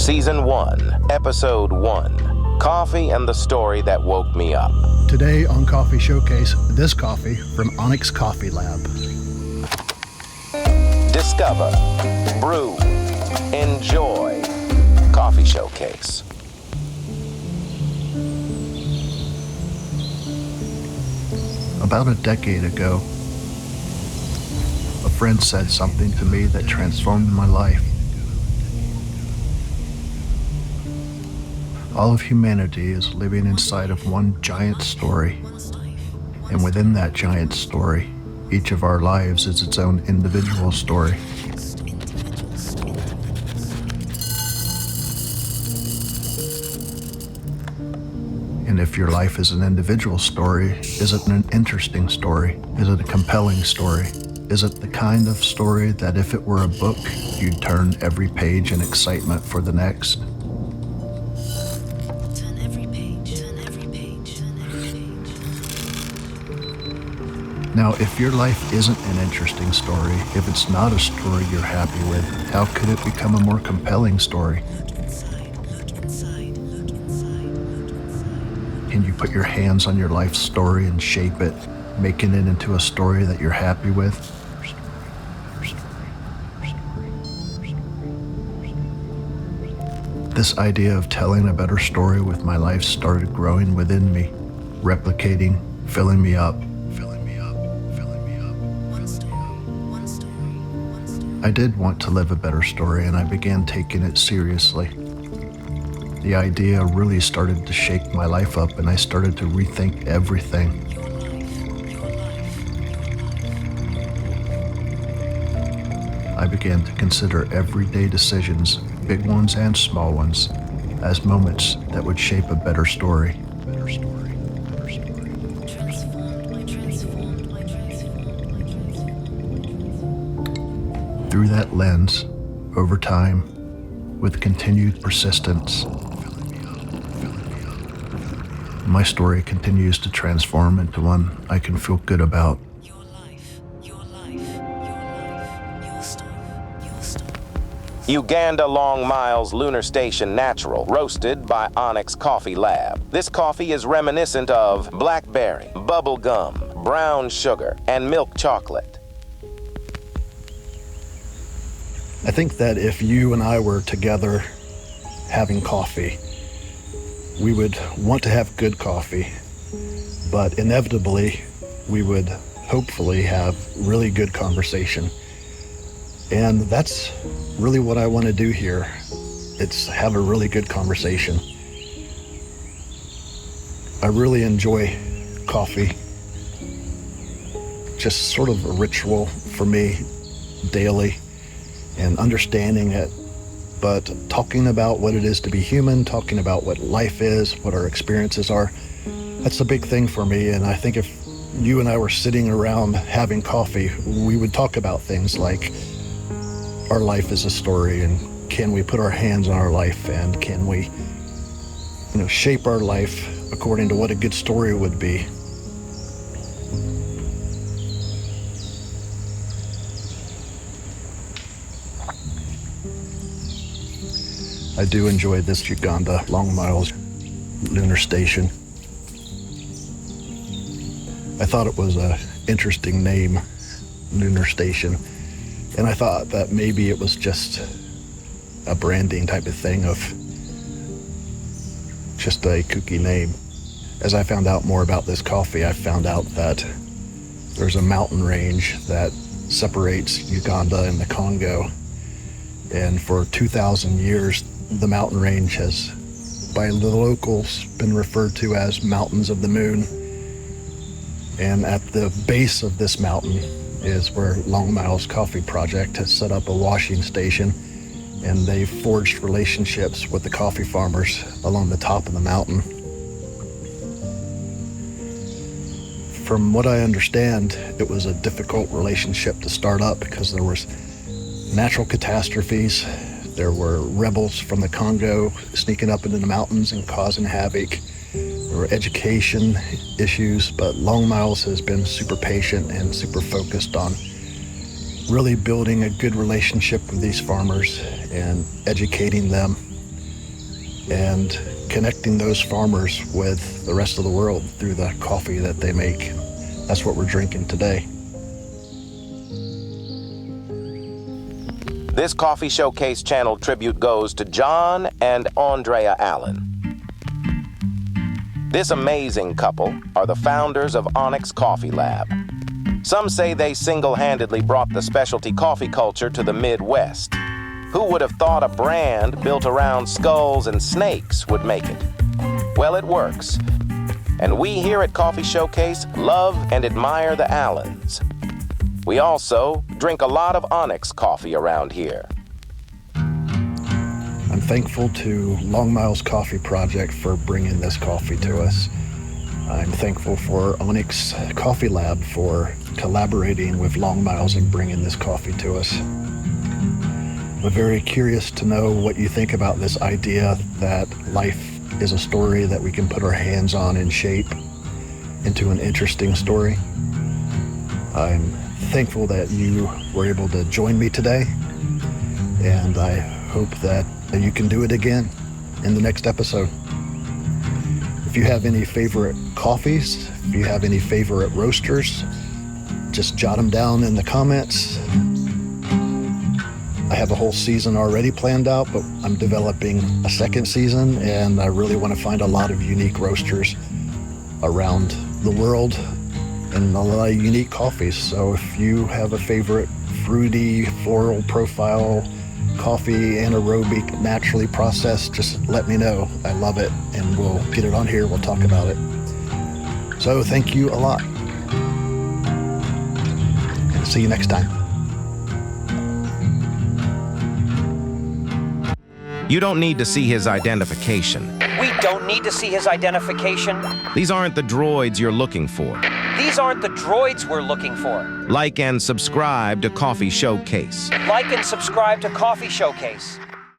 Season 1, Episode 1, Coffee and the Story That Woke Me Up. Today on Coffee Showcase, this coffee from Onyx Coffee Lab. Discover, brew, enjoy. Coffee Showcase. About a decade ago, a friend said something to me that transformed my life. All of humanity is living inside of one giant story, and within that giant story, each of our lives is its own individual story. And if your life is an individual story, is it an interesting story? Is it a compelling story? Is it the kind of story that if it were a book, you'd turn every page in excitement for the next? Now, if your life isn't an interesting story, if it's not a story you're happy with, how could it become a more compelling story? Can you put your hands on your life story and shape it, making it into a story that you're happy with? This idea of telling a better story with my life started growing within me, replicating, filling me up. I did want to live a better story, and I began taking it seriously. The idea really started to shake my life up, and I started to rethink everything. I began to consider everyday decisions, big ones and small ones, as moments that would shape a better story. Through that lens, over time, with continued persistence, my story continues to transform into one I can feel good about. Your life, your stuff, your stuff. Uganda Long Miles Lunar Station Natural, roasted by Onyx Coffee Lab. This coffee is reminiscent of blackberry, bubble gum, brown sugar, and milk chocolate. I think that if you and I were together having coffee, we would want to have good coffee, but inevitably we would hopefully have really good conversation. And that's really what I want to do here. It's have a really good conversation. I really enjoy coffee. Just sort of a ritual for me daily. And understanding it, but talking about what it is to be human, talking about what life is, what our experiences are, that's a big thing for me. And I think if you and I were sitting around having coffee, we would talk about things like our life is a story, and can we put our hands on our life, and can we, shape our life according to what a good story would be. I do enjoy this Uganda Long Miles Lunar Station. I thought it was an interesting name, Lunar Station, and I thought that maybe it was just a branding type of thing of just a kooky name. As I found out more about this coffee, I found out that there's a mountain range that separates Uganda and the Congo, and for 2,000 years, the mountain range has, by the locals, been referred to as Mountains of the Moon. And at the base of this mountain is where Long Miles Coffee Project has set up a washing station, and they've forged relationships with the coffee farmers along the top of the mountain. From what I understand, it was a difficult relationship to start up because there was natural catastrophes. There were rebels from the Congo sneaking up into the mountains and causing havoc. There were education issues, but Long Miles has been super patient and super focused on really building a good relationship with these farmers and educating them and connecting those farmers with the rest of the world through the coffee that they make. That's what we're drinking today. This Coffee Showcase channel tribute goes to John and Andrea Allen. This amazing couple are the founders of Onyx Coffee Lab. Some say they single-handedly brought the specialty coffee culture to the Midwest. Who would have thought a brand built around skulls and snakes would make it? Well, it works. And we here at Coffee Showcase love and admire the Allens. We also drink a lot of Onyx coffee around here. I'm thankful to Long Miles Coffee Project for bringing this coffee to us. I'm thankful for Onyx Coffee Lab for collaborating with Long Miles and bringing this coffee to us. I'm very curious to know what you think about this idea that life is a story that we can put our hands on and shape into an interesting story. I'm thankful that you were able to join me today, and I hope that you can do it again in the next episode. If you have any favorite coffees, if you have any favorite roasters, just jot them down in the comments. I have a whole season already planned out, but I'm developing a second season, and I really want to find a lot of unique roasters around the world and a lot of unique coffees. So if you have a favorite fruity, floral profile coffee, anaerobic, naturally processed, just let me know. I love it, and we'll get it on here. We'll talk about it. So thank you a lot, and see you next time. You don't need to see his identification. We don't need to see his identification. These aren't the droids you're looking for. These aren't the droids we're looking for. Like and subscribe to Coffee Showcase. Like and subscribe to Coffee Showcase.